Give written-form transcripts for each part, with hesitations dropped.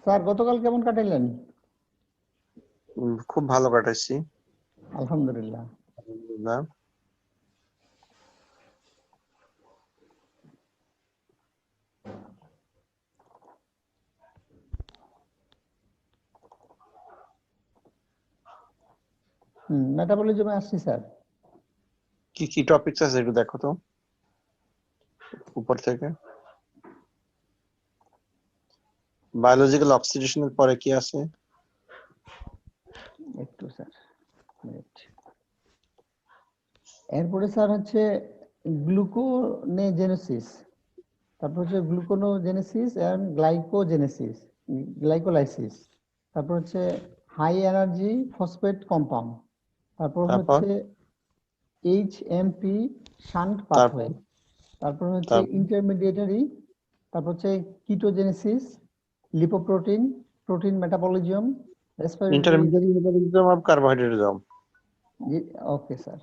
Sir গতকাল কেমন কাটাইলেন? খুব ভালো কাটাইছি আলহামদুলিল্লাহ। আলহামদুলিল্লাহ। মেটাবলিজমে আসছি স্যার। কি কি টপিকস আছে একটু দেখো তো উপর থেকে। বায়োলজিক্যাল অক্সিডেশনের পরে কি আছে? একটু স্যার মিনিট। এরপরে স্যার হচ্ছে গ্লুকোনেজেনেসিস, তারপর হচ্ছে গ্লুকোনোজেনেসিস এন্ড গ্লাইকোলাইসিস, তারপর হচ্ছে হাই এনার্জি ফসফেট কম্পাউন্ড, তারপর তারপর হচ্ছে HMP শান্ট তারপর পাথওয়ে, তারপর হচ্ছে তারপর ইন্টারমিডিয়েটারি, তারপর হচ্ছে ketogenesis, lipoprotein, protein metabolism, respiratory. Intermediate metabolism of carbohydratism. Okay sir.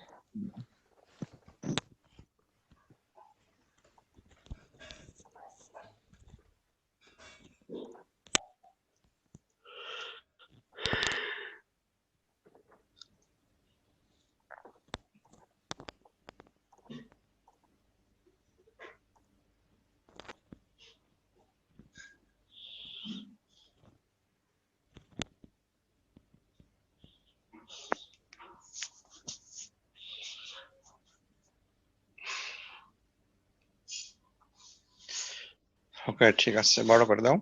Okay, ঠিক আছে, বড় করে দাও।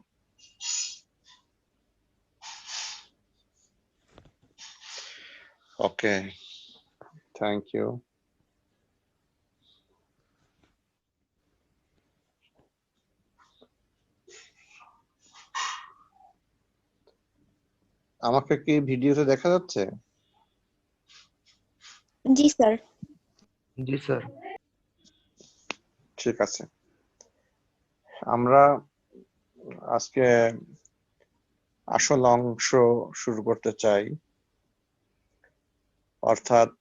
Okay, thank you. আমাকে কি ভিডিওতে দেখা যাচ্ছে? জি স্যার। জি স্যার। ঠিক আছে, আমরা আজকে আসল অংশ শুরু করতে চাই। অর্থাৎ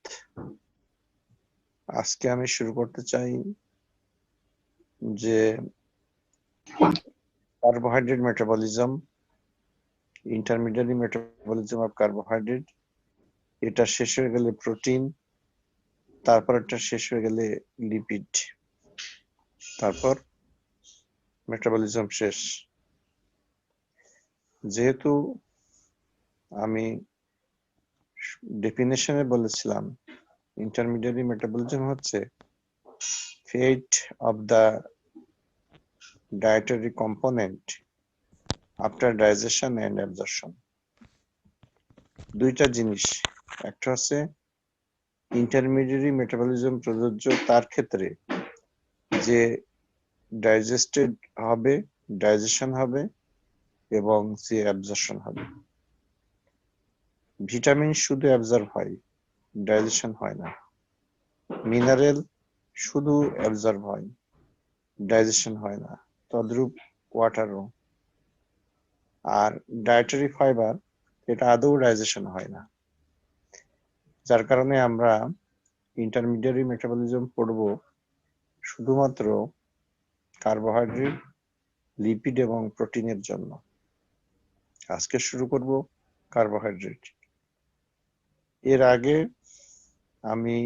আজকে আমি শুরু করতে চাই যে carbohydrate metabolism, intermediate metabolism of carbohydrate, এটা শেষ হয়ে গেলে প্রোটিন, তারপর এটা শেষ হয়ে গেলে লিপিড, তারপর মেটাবলিজম শেষ। যেহেতু আমি ডেফিনেশনে বলেছিলাম ইন্টারমিডিয়েট মেটাবলিজম হচ্ছে fate of the dietary component after digestion and absorption. দুইটা জিনিস, একটা হচ্ছে ইন্টারমিডিয়েট মেটাবলিজম প্রযোজ্য তার ক্ষেত্রে যে ডাইজেস্টেড হবে, ডাইজেশন হবে এবং যে অ্যাবজর্পশন হবে। ভিটামিন শুধু অ্যাবজর্ব হয়, ডাইজেশন হয় না। মিনারেল শুধু অ্যাবজর্ব হয়, ডাইজেশন হয় না। তদ্রূপ ওয়াটারও। আর ডায়েটারি ফাইবার, এটা আদৌ ডাইজেশন হয় না। যার কারণে আমরা ইন্টারমিডিয়েট মেটাবলিজম পড়ব শুধুমাত্র কার্বোহাইড্রেট, লিপিড এবং প্রোটিনের জন্য। আজকে শুরু করব কার্বোহাইড্রেট। এর আগে আমি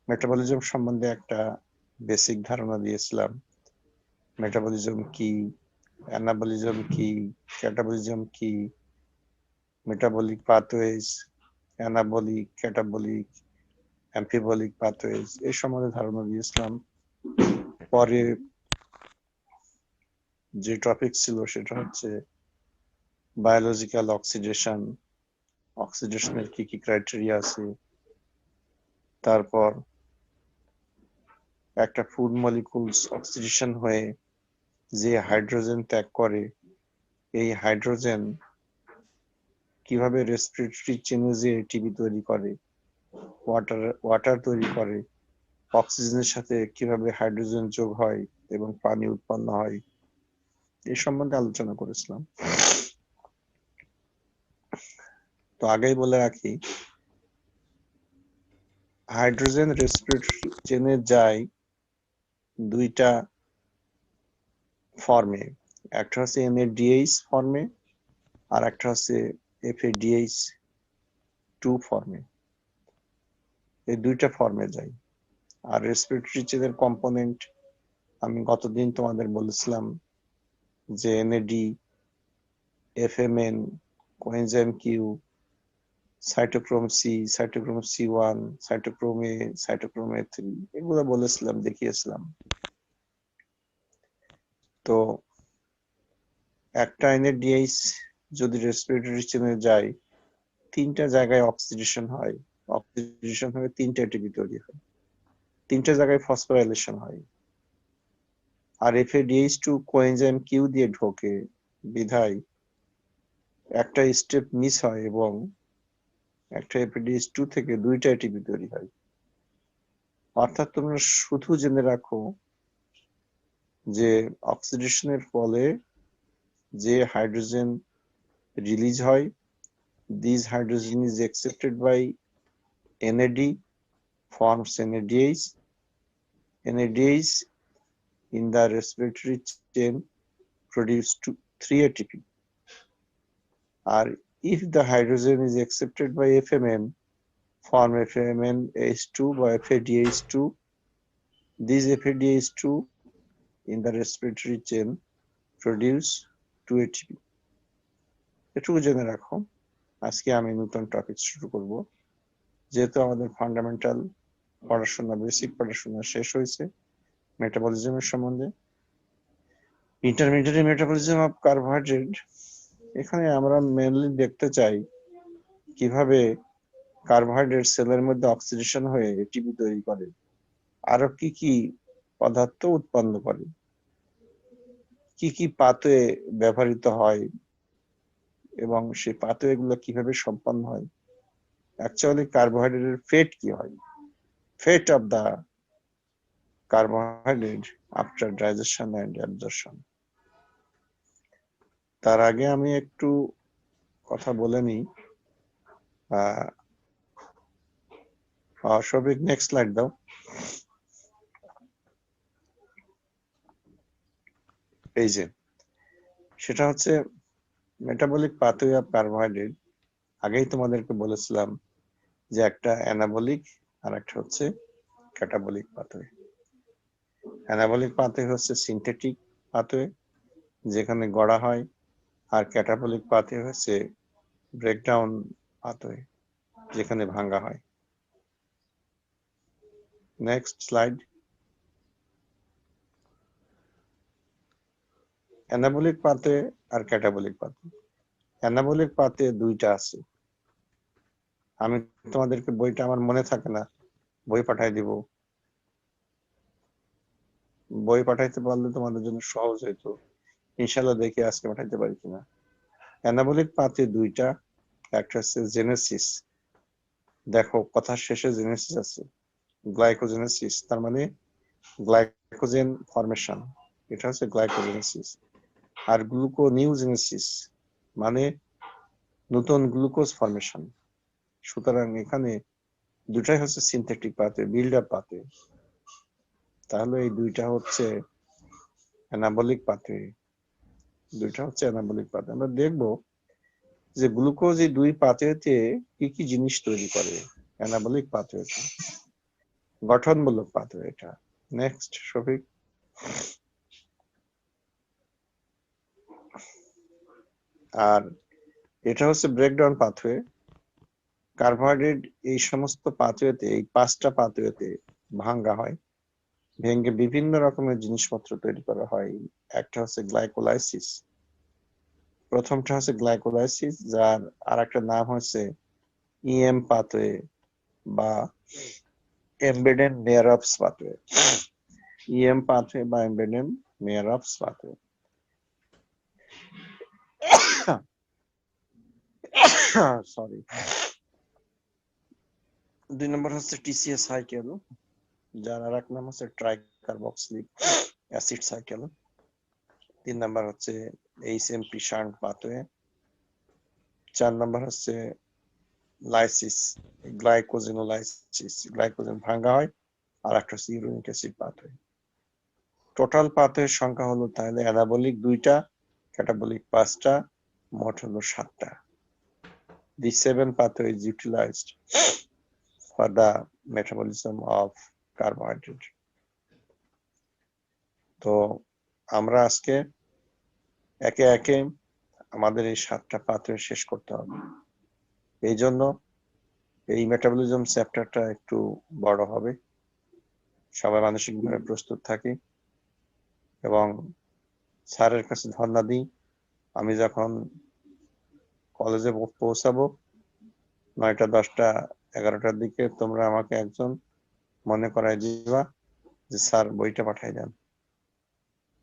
মেটাবলিজম সম্বন্ধে একটা বেসিক ধারণা দিয়েছিলাম। মেটাবলিজম কি, অ্যানাবলিজম কি, ক্যাটাবলিজম কি, metabolic pathways, anabolic, catabolic, amphibolic pathways, এই সম্বন্ধে ধারণা দিয়েছিলাম। পরে যে টপিক ছিল সেটা হচ্ছে বায়োলজিক্যাল অক্সিডেশন, অক্সিডেশনের কি কি ক্রাইটেরিয়া আছে, তারপর একটা ফুড মলিকুলস অক্সিডেশন হয়ে যে হাইড্রোজেন ত্যাগ করে, এই হাইড্রোজেন কিভাবে রেসপিরেটরি চেনে যে এটিপি তৈরি করে, ওয়াটার তৈরি করে, অক্সিজেনের সাথে কিভাবে হাইড্রোজেন যোগ হয় এবং পানি উৎপন্ন হয়, এই সম্বন্ধে আলোচনা করেছিলাম। তো আগেই বলে রাখি, হাইড্রোজেন রেসপিরেটরি চেনে যায় দুইটা ফর্মে। একটা হচ্ছে NADH ফর্মে আর একটা হচ্ছে FADH2 ফর্মে। এই দুইটা ফর্মে যায়। আর রেসপিরেটরি চেনের কম্পোনেন্ট আমি গতদিন তোমাদের বলেছিলাম যে NAD, FMN, coenzyme Q, cytochrome C, cytochrome C1, cytochrome A, cytochrome A3 এগুলো বলেছিলাম, দেখিয়েছিলাম। তো একটা NADH যদি রেসপিরেটরি চেনে যায়, তিনটা জায়গায় অক্সিডেশন হয়, অক্সিডেশন হয়ে তিনটা এটিপি তৈরি হয়, তিনটা জায়গায় ফসফোরাইলেশন হয়। আর FADH2 কোএনজাইম কিউ দিয়ে ঢোকে বিধায় একটা স্টেপ মিস হয় এবং একটা FADH2 থেকে দুইটা এটিপি তৈরি হয়। অর্থাৎ তোমরা শুধু জেনে রাখো যে অক্সিডেশনের ফলে যে হাইড্রোজেন রিলিজ হয়, this hydrogen is accepted by NAD, forms NADH. NADH in the respiratory chain produce 3 ATP. Or if the hydrogen is accepted by FMN, form FMNH2 by FADH2. This FADH2 in the respiratory chain produce 2 ATP. এটুকু জেনে রাখো। আজকে আমি নতুন topic শুরু করব। যেহেতু আমাদের ফান্ডামেন্টাল পড়াশোনা, বেসিক পড়াশোনা শেষ হয়েছে মেটাবলিজমের সম্বন্ধে, ইন্টারমিডিয়েট মেটাবলিজম অফ কার্বোহাইড্রেট, এখানে আমরা মেইনলি দেখতে চাই কিভাবে কার্বোহাইড্রেট সেলের মধ্যে অক্সিডেশন হয়ে এটিপি তৈরি করে, আরো কি কি পদার্থ উৎপন্ন করে, কি কি পাথওয়ে ব্যবহৃত হয় এবং সেই পাথওয়ে গুলো কিভাবে সম্পন্ন হয়। অ্যাকচুয়ালি কার্বোহাইড্রেটের ফেট কি হয়, fate of the carbohydrate after digestion and absorption. তার আগে আমি একটু কথা বলে নিই। শফিক, নেক্সট স্লাইড দাও। এই যে সেটা হচ্ছে মেটাবলিক পাথওয়ে অফ কার্বোহাইড্রেট। আগেই তোমাদেরকে বলেছিলাম যে একটা অ্যানাবলিক আর একটা হচ্ছে ক্যাটাবলিক পাথওয়ে। অ্যানাবলিক পাথওয়ে হচ্ছে সিনথেটিক পাথওয়ে, যেখানে গড়া হয়, আর ক্যাটাবলিক পাথওয়ে হচ্ছে ব্রেকডাউন পাথওয়ে, যেখানে ভাঙা হয়। Next slide. অ্যানাবলিক পাথওয়ে আর ক্যাটাবলিক পাথওয়ে। অ্যানাবলিক পাথওয়ে দুইটা আছে। আমি তোমাদেরকে বইটা আমার মনে থাকে না, বই পাঠাই দিব। বই পাঠাইতে পারলে তোমাদের জন্য সহজ হইতো। ইনশাআল্লাহ দেখি আজকে পাঠাইতে পারি কিনা। অ্যানাবলিক পাথওয়ে দুইটা, একটা হচ্ছে জেনেসিস। দেখো কথার শেষে জেনেসিস আছে, গ্লাইকোজেনেসিস তার মানে গ্লাইকোজেন ফরমেশন, এটা হচ্ছে গ্লাইকোজেনেসিস। আর গ্লুকোনিউজেনেসিস মানে নতুন গ্লুকোজ ফরমেশন। সুতরাং এখানে দুটাই হচ্ছে synthetic pathway, build up pathway. তাহলে এই দুইটা হচ্ছে অ্যানাবলিক পাথওয়ে, দুইটা হচ্ছে অ্যানাবলিক পাথওয়ে। আমরা দেখবো যে গ্লুকোজ এই দুই পাথওয়েতে কি কি জিনিস তৈরি করে। অ্যানাবলিক পাথওয়েতে গঠনমূলক পাথওয়ে এটা। নেক্সট শফিক। আর এটা হচ্ছে ব্রেকডাউন পাথওয়ে। কার্বোহাইড্রেট এই সমস্ত পাথওয়েতে, এই 5টা পাথওয়েতে ভাঙ্গা হয়, ভেঙে বিভিন্ন রকমের জিনিসপত্র তৈরি করা হয়। একটা হচ্ছে গ্লাইকোলাইসিস, প্রথমটা হচ্ছে গ্লাইকোলাইসিস, যার আর একটা নাম হচ্ছে EM পাথওয়ে বা এমবেডেড মেয়ারঅফস পাথওয়ে। EM পাথওয়ে বা এমবেডেড মেয়ারঅফস পাথওয়ে। সরি। 2 নম্বর হচ্ছে TCA সাইকেল, যার আর এক নাম হচ্ছে ট্রাইকার্বক্সিলিক অ্যাসিড সাইকেল। 3 নম্বর হচ্ছে HMP শান্ট পাথওয়ে। 4 নম্বর হচ্ছে লাইসিস, গ্লাইকোজেনোলাইসিস, গ্লাইকোজেন ভাঙা হয়। আর একটা হচ্ছে ইউরিক অ্যাসিড পাথওয়ে। টোটাল পাথওয়ের সংখ্যা হলো তাহলে অ্যানাবলিক 2টা, ক্যাটাবলিক 5টা, মোট হলো 7টা। The 7 pathway is utilized for the metabolism of carbohydrate. তো আমরা আজকে একে একে আমাদের এই 7টা পাথওয়ে শেষ করতে হবে। এই জন্য এই মেটাবলিজম চ্যাপ্টারটা একটু বড় হবে। সবাই মানসিকভাবে প্রস্তুত থাকি এবং স্যারের কাছে ধন্যবাদ দিই। আমি যখন কলেজে পৌঁছাবো 9টা 10টা 11টার দিকে তোমরা আমাকে একজন মনে করাই দিবা যে স্যার বইটা পাঠাই দেন,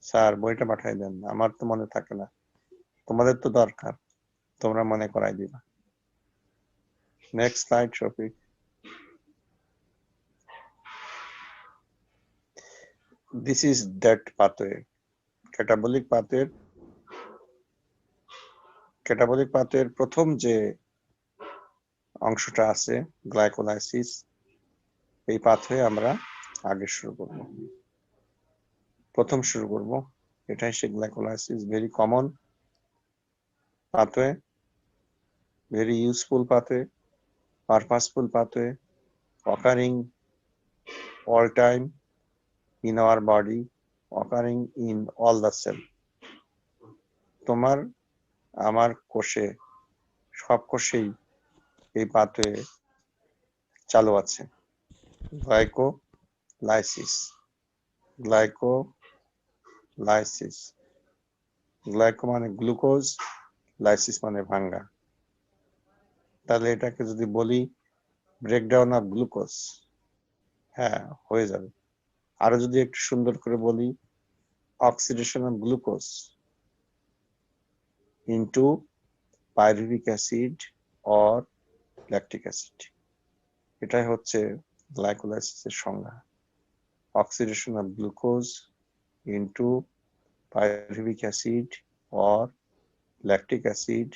স্যার বইটা পাঠাই দেন। আমার তো মনে থাকে না, তোমাদের তো দরকার, তোমরা মনে করাই দিবা। Next slide Shafiq. This is that pathway. Catabolic পাথওয়ের প্রথম যে অংশটা আছে গ্লাইকোলাইসিস, এই পাথওয়ে আমরা আগে শুরু করব। এটাই সে glycolysis, very common pathway, very useful pathway, purposeful pathway, occurring all time in our body, occurring in all the cell. তোমার আমার কোষে, সব কোষেই এই পাথওয়ে চালু আছে। গ্লাইকোলাইসিস, গ্লাইকো মানে গ্লুকোজ, লাইসিস মানে ভাঙ্গা। তাহলে এটাকে যদি বলি ব্রেকডাউন অফ গ্লুকোজ, হ্যাঁ হয়ে যাবে। আরো যদি একটু সুন্দর করে বলি oxidation of glucose into pyruvic acid or lactic acid, এটাই হচ্ছে গ্লাইকোলাইসিসের সংজ্ঞা। Oxidation of glucose into pyruvic acid or lactic acid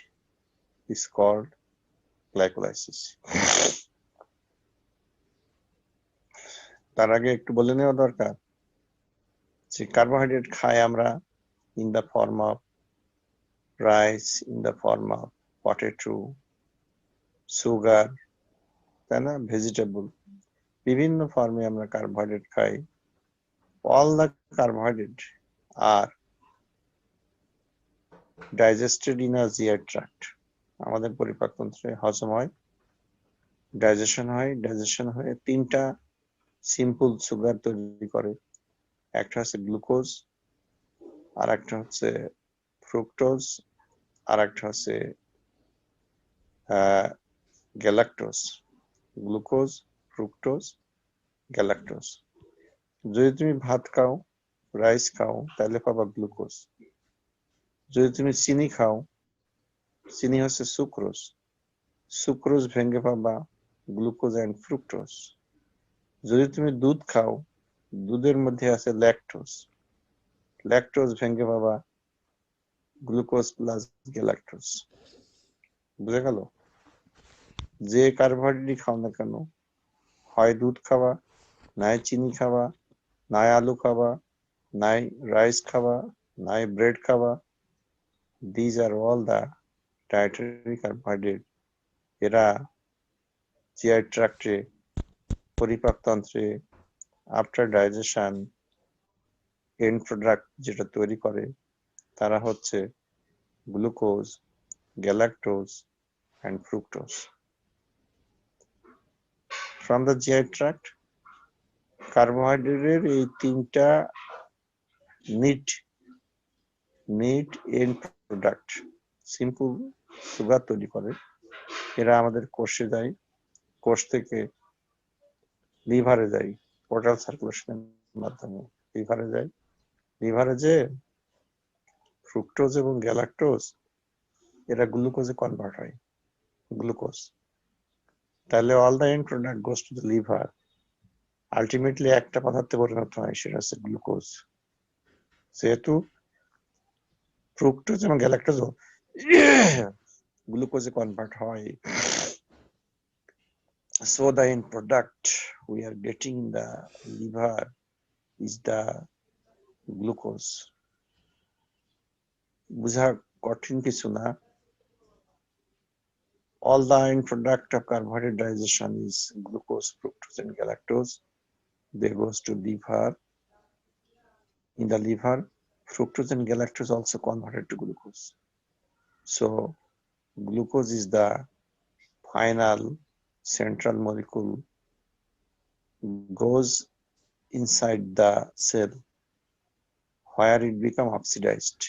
is called glycolysis. তার আগে একটু বলে নেওয়া দরকার যে কার্বোহাইড্রেট খাই আমরা in the form of rice, in the form of potato, sugar, তাই না, ভেজিটেবল, বিভিন্ন ফর্মে আমরা কার্বোহাইড্রেট খাই। All the carbohydrate are digested in a GI tract, আমাদের পরিপাকতন্ত্রে হজম হয়, ডাইজেশন হয়ে 3টা সিম্পল সুগার তৈরি করে। একটা হচ্ছে গ্লুকোজ, আর একটা হচ্ছে ফ্রুক্টোজ, আর একটা হচ্ছে গ্যালাক্টোজ। Glucose, fructose, galactose. যদি তুমি ভাত খাও, রাইস খাও, তাহলে পাবা গ্লুকোজ। যদি তুমি চিনি খাও, চিনি হচ্ছে সুক্রোজ, সুক্রোজ ভেঙে পাবা গ্লুকোজ এন্ড ফ্রুক্টোজ। যদি তুমি দুধ খাও, দুধের মধ্যে আছে ল্যাকটোজ, ল্যাকটোজ ভেঙে পাবা গ্লুকোজ প্লাস গ্যালাক্টোজ। বুঝে গেল? যে কার্বোহাইড্রেট খাও না কেন, হয় দুধ খাবা, নাই চিনি খাবা, নাই আলু খাবা, নাই রাইস খাবা, নাই ব্রেড খাবা, these are all the dietary carbohydrate. এরা জিআই ট্র্যাক্টে, পরিপাকতন্ত্রে আফটার ডাইজেশন এন্ড প্রোডাক্ট যেটা তৈরি করে তারা হচ্ছে glucose, galactose and fructose. From the GI tract, কার্বোহাইড্রেটের এই 3টা net end product simple sugar তৈরি করে। এরা আমাদের কোষে যায়, কোষ থেকে লিভারে যায় পোর্টাল সার্কুলেশনের মাধ্যমে, লিভারে যে ফ্রুক্টোজ এবং গ্যালাক্টোজ এরা গ্লুকোজে কনভার্ট হয়, গ্লুকোজ। তাহলে all the end product goes to the liver, ultimately একটা পদার্থে পরিণত হয়, সেটা হচ্ছে গ্লুকোজ। যেহেতু ফ্রুক্টোজ এবং গ্যালাক্টোজ গ্লুকোজে কনভার্ট হয়, so the end product we are getting in the liver is the glucose. বুঝা কঠিন কিছু না, all the end product of carbohydrate digestion is glucose, fructose, and galactose. They goes to liver. In the liver, fructose and galactose also converted to glucose. So glucose is the final central molecule, goes inside the cell where it become oxidized.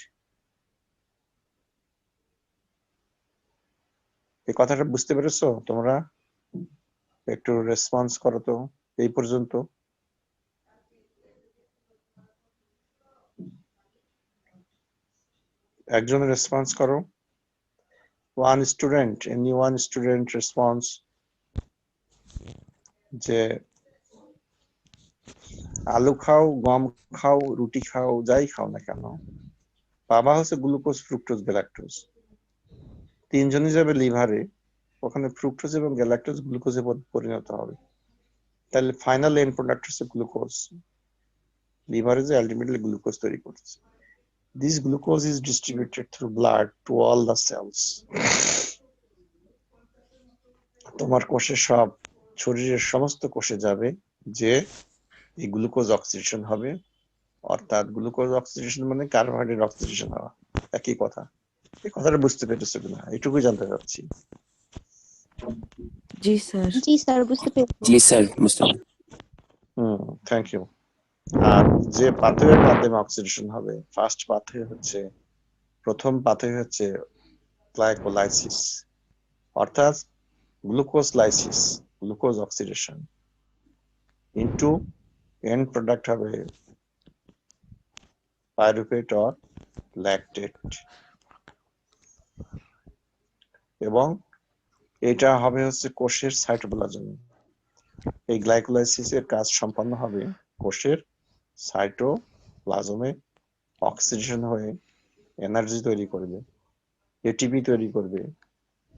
এই কথাটা বুঝতে পেরেছো তোমরা? একটু response করো তো এই পর্যন্ত। একজন রেসপন্স করো। one student, any one student response যে আলু খাও, গম খাও, রুটি খাও, যাই খাও না কেন, পাবা হচ্ছে গ্লুকোজ, ফ্রুক্টোজ, গ্যালাক্টোজ। তিনজনই যাবে লিভারে, ওখানে ফ্রুক্টোজ এবং গ্যালাক্টোজ গ্লুকোজে পরিণত হবে। তাহলে ফাইনাল এন্ড প্রোডাক্ট হচ্ছে গ্লুকোজ। লিভারে যে আলটিমেটলি গ্লুকোজ তৈরি করছে। This glucose is distributed through blood to all the cells. তোমার কোষে সব, শরীরের সমস্ত কোষে যাবে যে এই গ্লুকোজ অক্সিডেশন হবে, অর্থাৎ গ্লুকোজ অক্সিডেশন মানে কার্বোহাইড্রেট অক্সিডেশন হওয়া, একই কথা। এই কথাটা বুঝতে পেরেছো কিনা এইটুকুই জানতে চাচ্ছি। জি স্যার। জি স্যার, বুঝতে পেরেছি। জি স্যার, বুঝতে পারছি। Thank you. আর যে পাথওয়ের মাধ্যমে অক্সিডেশন হবে, ফার্স্ট পাথওয়ে হচ্ছে, প্রথম পাথওয়ে হচ্ছে গ্লাইকোলাইসিস, অর্থাৎ glucose lysis, glucose oxidation into and product হবে পাইরুভেট অর ল্যাকটেট, এবং এটা হবে হচ্ছে কোষের সাইটোপ্লাজম। এই গ্লাইকোলাইসিসের কাজ সম্পন্ন হবে কোষের সাইটোপ্লাজমে, অক্সিডেশন হয়ে এনার্জি তৈরি করবে, এটিপি তৈরি করবে।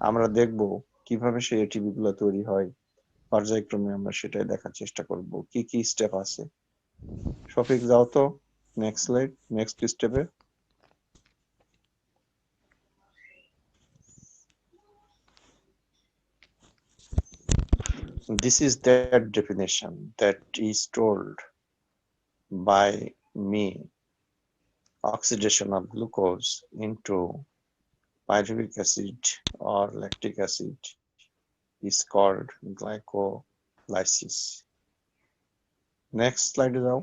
আমরা দেখব কিভাবে সেই এটিপি গুলো তৈরি হয়, পর্যায়ক্রমে আমরা সেটাই দেখার চেষ্টা করব, কি কি স্টেপ আছে। শফিক যাও তো নেক্সট স্লাইড, নেক্সট স্টেপে। This is that definition that is told by me. Oxidation of glucose into pyruvic acid or lactic acid is called glycolysis. Next slide now.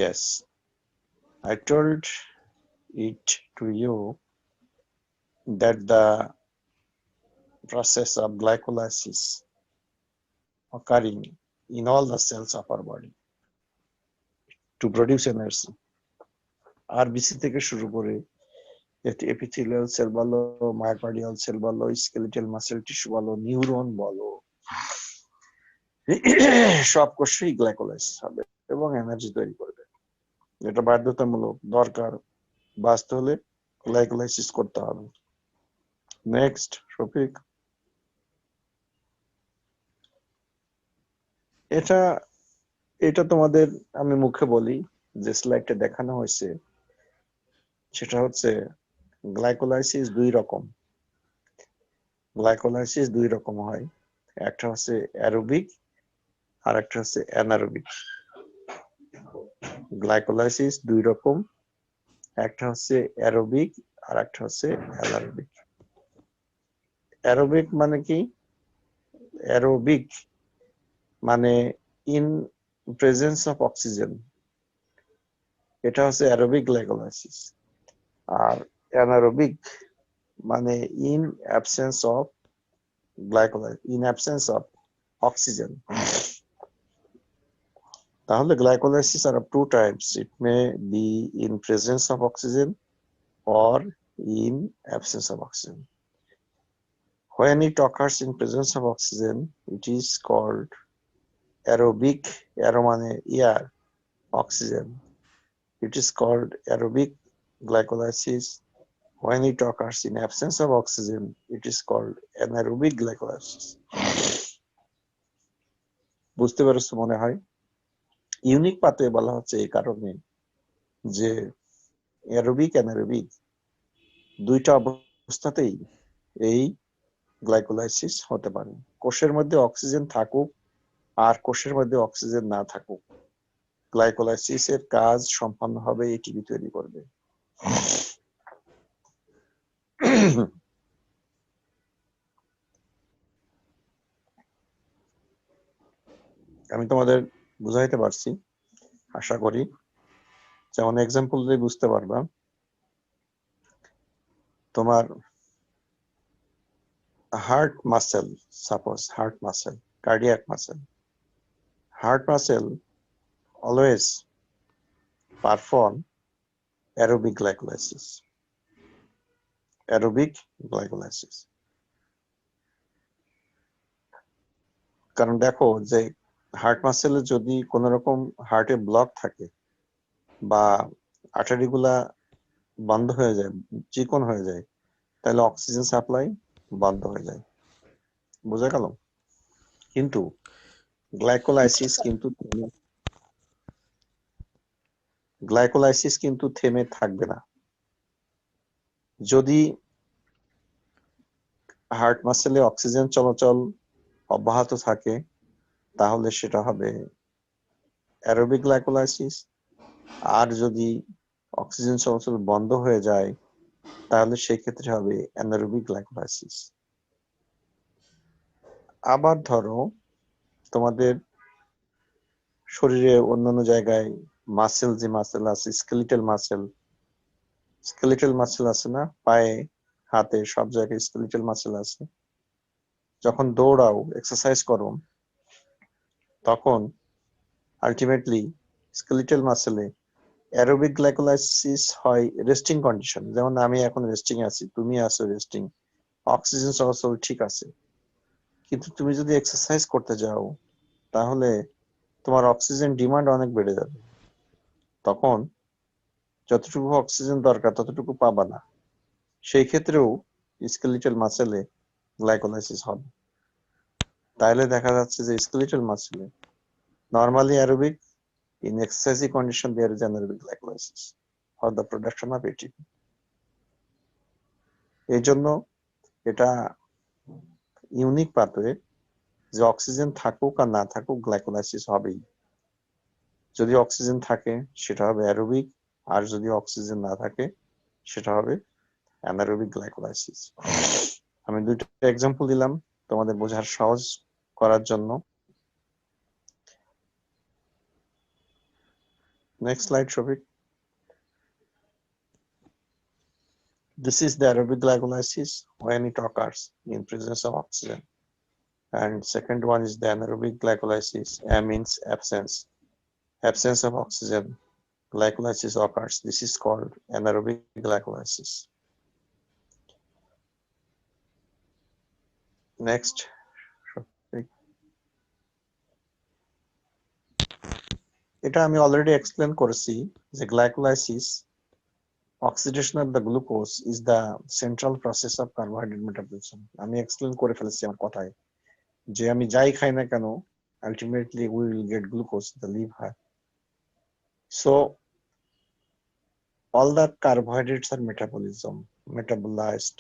Yes, I told it to you that the process of glycolysis occurring in all the cells of our body to produce energy. RBC থেকে শুরু করে epithelial cell বলো, myocardial sell বলো, skeletal muscle tissue বলো, neuron বলো, সব কোষেই glycolysis হবে এবং এনার্জি তৈরি করবে। এটা বাধ্যতামূলক, দরকার, বাঁচতে হলে গ্লাইকোলাইসিস করতে হবে। নেক্সট শফিক। এটা তোমাদের আমি মুখে বলি, যে স্লাইডটা দেখানো হয়েছে সেটা হচ্ছে গ্লাইকোলাইসিস দুই রকম। গ্লাইকোলাইসিস দুই রকম হয়, একটা হচ্ছে অ্যারোবিক আর একটা হচ্ছে অ্যানারোবিক। গ্লাইকোলাইসিস দুই রকম, একটা হচ্ছে অ্যারোবিক আর একটা হচ্ছে অ্যানারোবিক। অ্যারোবিক মানে কি? অ্যারোবিক মানে ইন প্রেজেন্স অফ অক্সিজেন, এটা হচ্ছে অ্যারোবিক গ্লাইকোলাইসিস। আর অ্যানারোবিক মানে in absence of glycolysis, in absence of oxygen. তাহলে glycolysis are of two types. It may be in presence of oxygen or in absence of oxygen. When it occurs in presence of oxygen, it is called aerobic, aero মানে air, oxygen. It is called aerobic glycolysis. When it occurs in absence of oxygen, it is called anaerobic glycolysis. বুঝতে পেরেছো মনে হয়? Unique pathway বলা হচ্ছে এই কারণে যে অ্যারোবিক অ্যানারোবিক দুইটা অবস্থাতেই এই গ্লাইকোলাইসিস হতে পারে। কোষের মধ্যে অক্সিজেন থাকুক আর কোষের মধ্যে অক্সিজেন না থাকুক, গ্লাইকোলাইসিস এর কাজ সম্পন্ন হবে এটিপি তৈরি করবে। আমি তোমাদের বুঝাইতে পারছি আশা করি। যেমন এক্সাম্পল দিয়ে বুঝতে পারবা, তোমার heart muscle, suppose heart muscle, cardiac muscle, heart muscle always perform aerobic glycolysis. Aerobic glycolysis. কারণ দেখো যে হার্ট মাসেলে যদি কোন রকম হার্টে ব্লক থাকে বা আর্টারিগুলা বন্ধ হয়ে যায়, চিকন হয়ে যায়, তাহলে অক্সিজেন সাপ্লাই বন্ধ হয়ে যায়। বুঝা গেল? কিন্তু গ্লাইকোলাইসিস কিন্তু থেমে থাকবে না। যদি হার্ট মাসেলে অক্সিজেন চলাচল অব্যাহত থাকে তাহলে সেটা হবে অ্যারোবিক গ্লাইকোলাইসিস, আর যদি অক্সিজেন চলাচল বন্ধ হয়ে যায় তাহলে সেই ক্ষেত্রে হবে অ্যানারোবিক গ্লাইকোলাইসিস। আবার ধরো তোমাদের শরীরে অন্যান্য জায়গায় মাসেল, যে মাসেল আছে স্কেলিটাল মাসেল আছে না, পায়ে হাতে সব জায়গায় স্কেলিটাল মাসেল আছে। যখন দৌড়াও, এক্সারসাইজ করো, তখন আলটিমেটলি স্কেলিটাল মাসেলে অ্যারোবিক গ্লাইকোলাইসিস হয় রেস্টিং কন্ডিশন। যেমন আমি এখন রেস্টিং আছি, তুমি আছো রেস্টিং, অক্সিজেন চলাচল ঠিক আছে। কিন্তু তুমি যদি এক্সারসাইজ করতে যাও তাহলে তোমার অক্সিজেন ডিমান্ড অনেক বেড়ে যাবে, তখন যতটুকু অক্সিজেন দরকার ততটুকু পাবা না। সেই ক্ষেত্রেও স্কেলিটাল মাসেলে গ্লাইকোলাইসিস হবে। তাহলে দেখা যাচ্ছে যে স্কেলিটাল মাসেলে normally aerobic, in excessive condition there is anaerobic glycolysis for the production of ATP. এই জন্য এটা ইউনিক পাথওয়ে যে অক্সিজেন থাকুক আর না থাকুক গ্লাইকোলাইসিস হবেই। যদি অক্সিজেন থাকে সেটা হবে অ্যারোবিক, আর যদি অক্সিজেন না থাকে সেটা হবে অ্যানারোবিক গ্লাইকোলাইসিস। আমি দুইটা এক্সাম্পল দিলাম তোমাদের বোঝার সহজ করার জন্য। Next slide Shafiq. This is the aerobic glycolysis when it occurs in presence of oxygen. And second one is the anaerobic glycolysis. A means absence of oxygen. Glycolysis occurs. This is called anaerobic glycolysis. Next. এটা আমি already explain করেছি যে glycolysis, oxidation of the glucose is the central process of carbohydrate metabolism. আমি explain করে ফেলেছি আমার কথায় যে আমি যাই খাই না কেন ultimately we will get glucose in the liver. So all the carbohydrates are metabolized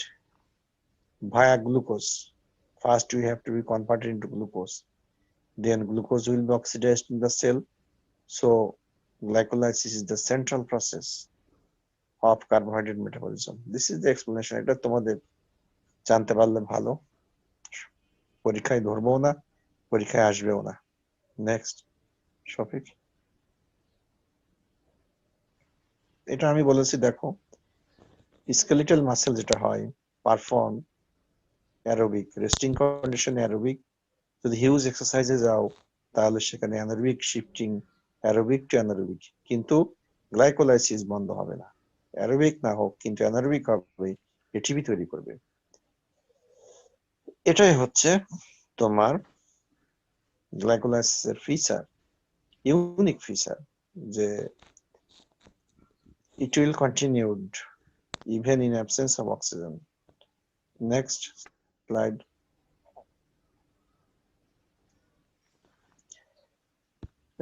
via glucose. First we have to be converted into glucose, then glucose will be oxidized in the cell. So glycolysis is the central process of carbohydrate metabolism. This is the explanation. এটা তোমাদের জানতে পারলে ভালো, পরীক্ষায় ধরবো না, পরীক্ষায় আসবেও না। নেক্সট শফিক। এটা আমি বলেছি দেখো, স্কেলিটাল মাসেল যেটা হয় পারফর্ম অ্যারোবিক, রেস্টিং কন্ডিশনে অ্যারোবিক, যদি হিউজ এক্সারসাইজে যাও তাহলে সেখানে anaerobic shifting, aerobic to anaerobic, কিন্তু গ্লাইকোলাইসিস বন্ধ হবে না। অ্যারোবিক না হোক কিন্তু অ্যানারোবিক হবে, এটিপি তৈরি করবে। এটাই হচ্ছে তোমার গ্লাইকোলাইসিসের ফিচার, ইউনিক ফিচার, যে it will continued even in absence of oxygen. Next slide.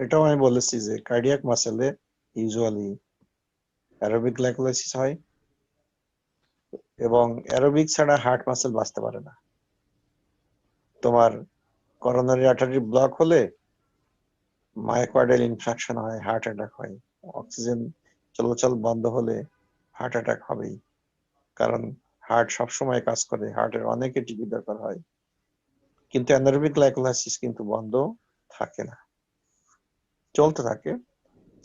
এটাও আমি বলেছি যে কার্ডিয়াক মাসেলে ইউজুয়ালি অ্যারোবিক গ্লাইকোলাইসিস হয়, এবং অ্যারোবিক ছাড়া হার্ট মাসেল বাঁচতে পারে না। তোমার করোনারি আর্টারি ব্লক হলে মায়োকার্ডিয়াল ইনফ্রাকশন হয়, হার্ট অ্যাটাক হয়। অক্সিজেন চলাচল বন্ধ হলে হার্ট অ্যাটাক হবেই, কারণ হার্ট সবসময় কাজ করে, হার্টের অনেক এটিপি দরকার হয়। কিন্তু অ্যানারোবিক গ্লাইকোলাইসিস কিন্তু বন্ধ থাকে না, চলতে থাকে।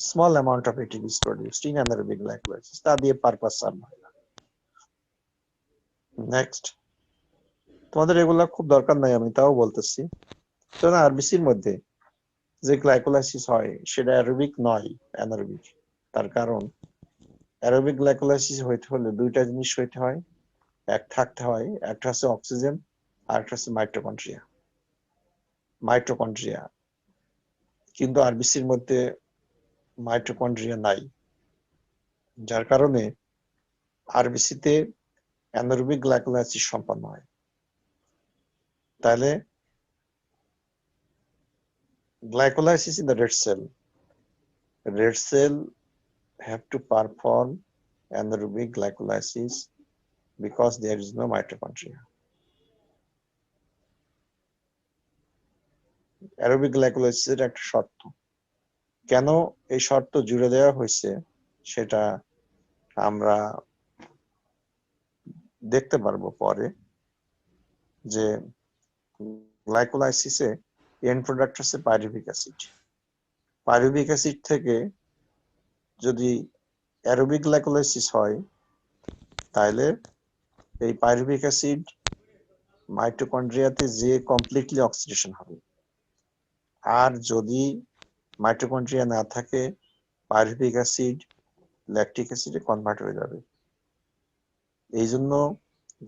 Small amount of ATP is produced in anaerobic glycolysis, তা দিয়ে পারপাস সার্ভ হয় না। নেক্সট, তোমাদের এগুলা খুব দরকার নাই, আমি তাও বলতেছি। তো না, আরবিসির মধ্যে যে গ্লাইকোলাইসিস হয় সেটা অ্যারোবিক নয়, অ্যানারোবিক। তার কারণ অ্যারোবিক গ্লাইকোলাইসিস হইতে হলে দুইটা জিনিস হইতে হয়, এক থাকতে হয়, একটা হচ্ছে অক্সিজেন আর একটা হচ্ছে মাইটোকন্ড্রিয়া। মাইটোকন্ড্রিয়া কিন্তু আরবিসির মধ্যে মাইটোকন্ড্রিয়া নাই, যার কারণে আরবিসিতে অ্যানারোবিক গ্লাইকোলাইসিস সম্পন্ন হয়। তাহলে glycolysis in the red cell have to perform anaerobic glycolysis because there is no mitochondria. Aerobic glycolysis এর একটা শর্ত। কেন এই শর্ত জুড়ে দেওয়া হয়েছে সেটা আমরা দেখতে পারবো পরে, যে গ্লাইকোলাইসিসে এন্ড প্রোডাক্ট হচ্ছে পাইরুভিক অ্যাসিড। পাইরুভিক অ্যাসিড থেকে যদি অ্যারোবিক গ্লাইকোলাইসিস হয়, তাহলে এই পাইরুভিক অ্যাসিড মাইটোকন্ড্রিয়াতে যে কমপ্লিটলি অক্সিডেশন হবে। আর যদি মাইটোকন্ড্রিয়া না থাকে, পাইরুভিক অ্যাসিড ল্যাকটিক অ্যাসিডে কনভার্ট হয়ে যাবে। এই জন্য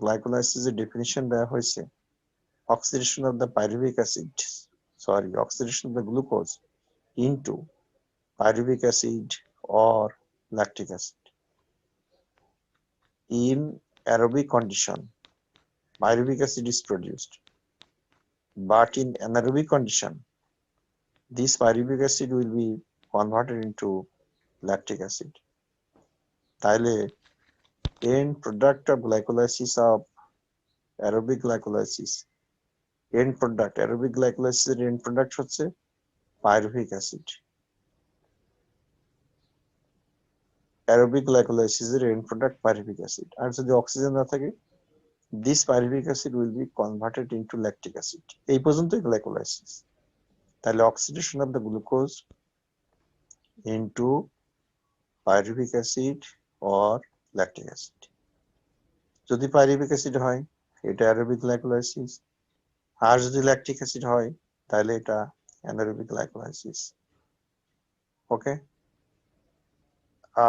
গ্লাইকোলাইসিসের ডেফিনিশন দেওয়া হয়েছে oxidation of the pyruvic acid, oxidation of the glucose into pyruvic acid or lactic acid. In aerobic condition, pyruvic acid is produced, but in anaerobic condition, this pyruvic acid will be converted into lactic acid. তাহলে end product of glycolysis of aerobic glycolysis, aerobic glycolysis এর end product হচ্ছে pyruvic acid. Aerobic glycolysis এর end product pyruvic acid. আর যদি oxygen না থাকে, this pyruvic acid will be converted into lactic acid. এই পর্যন্তই glycolysis. তাহলে oxidation of the glucose into pyruvic acid or lactic acid. যদি pyruvic acid হয় এটা অ্যারোবিক গ্লাইকোলাইসিস, আর যদি ল্যাকটিক অ্যাসিড হয় তাহলে এটা অ্যানারোবিক গ্লাইকোলাইসিস। ওকে,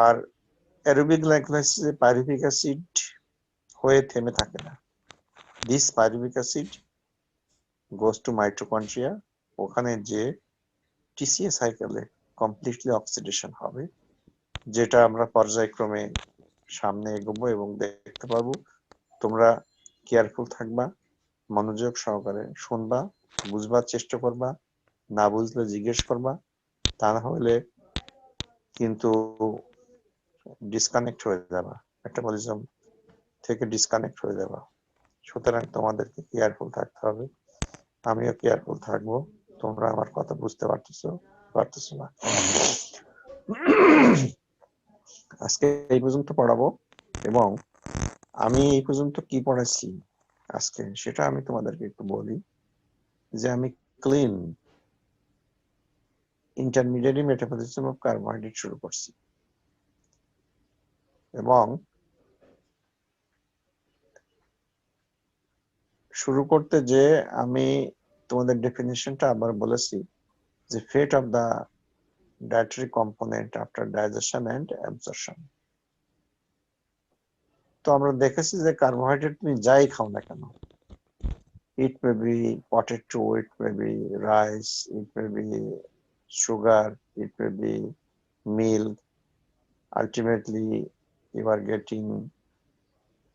আর অ্যারোবিক গ্লাইকোলাইসিসে পাইরুভিক অ্যাসিড হয়ে থেমে থাকে না। This pyruvic acid goes to mitochondria, ওখানে যে টিসিএ সাইকেলে কমপ্লিটলি অক্সিডেশন হবে, যেটা আমরা পর্যায়ক্রমে সামনে এগোবো এবং দেখতে পারবো। তোমরা কেয়ারফুল থাকবা, মনোযোগ সহকারে শুনবা, বুঝবার চেষ্টা করবা, না বুঝলে জিজ্ঞেস করবা, তা না হলে কিন্তু ডিসকানেক্ট হয়ে যাবা, মেটাবলিজম থেকে ডিসকানেক্ট হয়ে যাবা। সুতরাং তোমাদেরকে কেয়ারফুল থাকতে হবে, আমিও কেয়ারফুল থাকবো। তোমরা আমার কথা বুঝতে পারতেছো না। আজকে এই পর্যন্ত পড়াবো, এবং আমি এই পর্যন্ত কি পড়াচ্ছি আজকে সেটা আমি তোমাদেরকে একটু বলি, যে আমি clean intermediate metabolism of carbohydrate শুরু করছি, এবং শুরু করতে যে আমি তোমাদের ডেফিনিশনটা আবার বলেছি, যে fate of the dietary component after digestion and absorption. তো আমরা দেখেছি যে কার্বোহাইড্রেট তুমি যাই খাও না কেন, it may be potato, it may be rice, it may be sugar, it may be milk, ultimately you are getting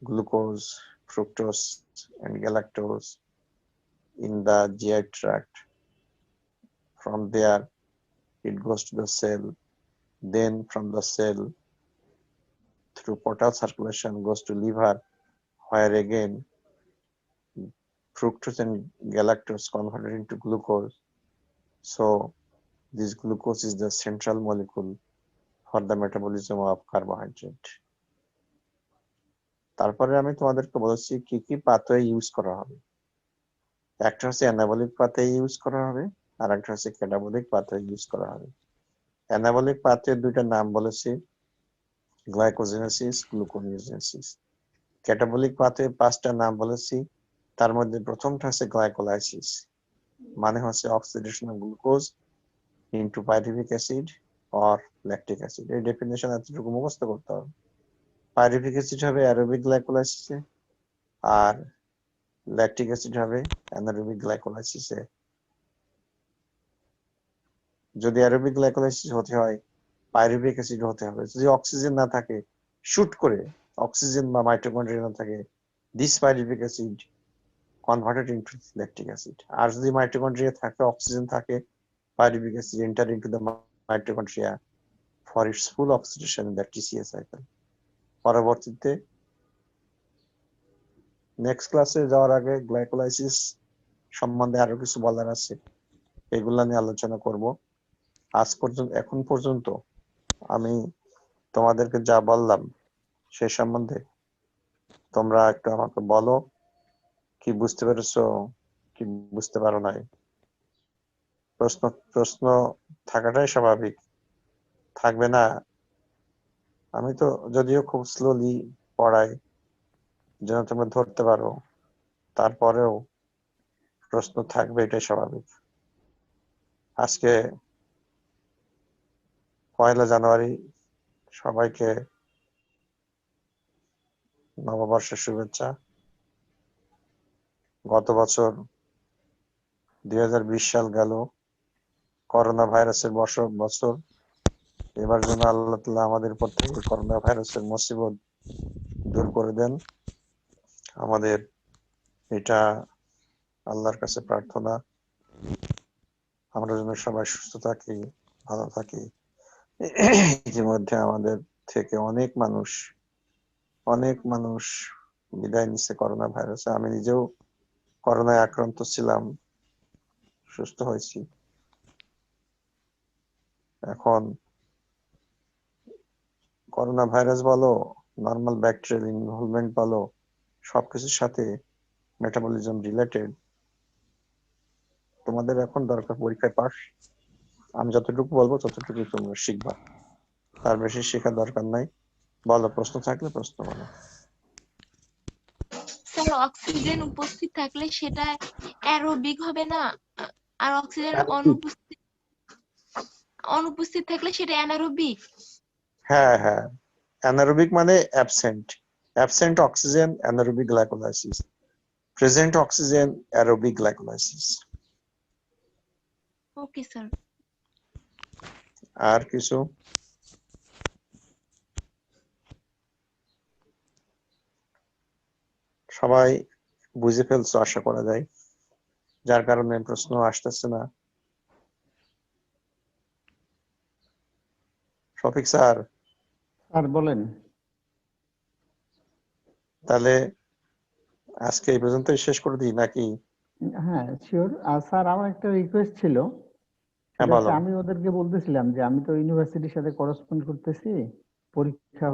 glucose, fructose and galactose in the GI tract. From there it goes to the cell, then from the cell through portal circulation goes to liver, where again fructose and galactose converted into glucose. So this glucose is the central molecule for the metabolism of carbohydrate. তারপরে আমি তোমাদেরকে বলেছি কি কি pathway use করা হবে। একটা হচ্ছে অ্যানাবলিক পাথওয়ে ইউজ করা হবে, আর একটা হচ্ছে ক্যাটাবলিক পাথওয়ে ইউজ করা হবে। অ্যানাবলিক পাথওয়ে দুইটা নাম বলেছি, গ্লাইকোজেনেসিস, গ্লুকোনিওজেনেসিস। ক্যাটাবলিক পাথওয়ে পাঁচটা নাম বলেছি, তার মধ্যে প্রথমটা হচ্ছে গ্লাইকোলাইসিস, মানে হচ্ছে oxidation of glucose into pyruvic acid or lactic acid. এই ডেফিনেশন এতটুকু মুখস্থ করতে হবে। পাইরুভিক অ্যাসিড হবে অ্যারোবিক গ্লাইকোলাইসিসে, আর ল্যাকটিক অ্যাসিড হবে অ্যানারোবিক গ্লাইকোলাইসিসে। যদি অ্যারোবিক গ্লাইকোলাইসিস হতে হয়, পাইরুভিক অ্যাসিড হতে হবে। যদি অক্সিজেন না থাকে, শুট করে অক্সিজেন বা মাইটোকন্ড্রিয়া না থাকে, this pyruvic acid converted into lactic acid. আর যদি মাইটোকন্ড্রিয়া থাকে, অক্সিজেন থাকে, pyruvic acid enter into the mitochondria for its full oxidation in the TCA cycle. পরবর্তীতে নেক্সট ক্লাসে যাওয়ার আগে গ্লাইকোলাইসিস সম্বন্ধে আরো কিছু বলার আছে, এগুলা নিয়ে আলোচনা করব। আজ পর্যন্ত, এখন পর্যন্ত আমি তোমাদেরকে যা বললাম সে সম্বন্ধে তোমরা একটু আমাকে বলো, কি বুঝতে পেরেছো, কি বুঝতে পারো নাই। প্রশ্ন থাকাটাই স্বাভাবিক, থাকবে না? আমি তো যদিও খুব স্লোলি পড়াই যেন তোমরা ধরতে পারো, তারপরেও প্রশ্ন থাকবে, এটাই স্বাভাবিক। আজকে 1 জানুয়ারি, সবাইকে নববর্ষের শুভেচ্ছা। গত বছর 2020 সাল গেল, করোনা ভাইরাসের বছর। এবার যেন আল্লাহ তাআলা আমাদের উপর থেকে করোনা ভাইরাসের মুসিবত দূর করে দেন। আমাদের এটা আল্লাহর কাছে প্রার্থনা, আমরা যেন সবাই সুস্থ থাকি, ভালো থাকি। ইতিমধ্যে আমাদের থেকে অনেক মানুষ বিদায় নিচ্ছে করোনা ভাইরাসে। আমি নিজেও করোনায় আক্রান্ত ছিলাম, সুস্থ হয়েছি। এখন করোনা ভাইরাস বলো, নর্মাল ব্যাকটেরিয়াল ইনভলভমেন্ট বলো, সবকিছুর সাথে মেটাবলিজম রিলেটেড। তোমাদের এখন দরকার পরীক্ষায় পাস। আমি যতটুকু বলবো ততটুকু তোমরা শিখবা, তার বেশি শেখার দরকার নাই। বলো, প্রশ্ন থাকলে প্রশ্ন বলো। স্যার, অক্সিজেন উপস্থিত থাকলে সেটা অ্যারোবিক হবে না, আর অক্সিজেন অনুপস্থিত থাকলে সেটা অ্যানারোবিক? হ্যাঁ, অ্যানারোবিক মানে absent oxygen anaerobic glycolysis, present oxygen aerobic glycolysis. Okay sir. আর কিছু? সবাই বুঝে ফেলছো আশা করা যায়, যার কারণে প্রশ্ন আসতেছে না। শফিক স্যার, আর বলেন। তাহলে আজকে এই পর্যন্তই শেষ করে দিই নাকি? হ্যাঁ, শিওর। আর স্যার, আমার একটা রিকোয়েস্ট ছিল। হ্যাঁ, সেটা হচ্ছে, বলো। আমি ওদেরকে বলতেছিলাম যে আমি তো ইউনিভার্সিটির সাথে করসপন্ড করতেছি, পরীক্ষা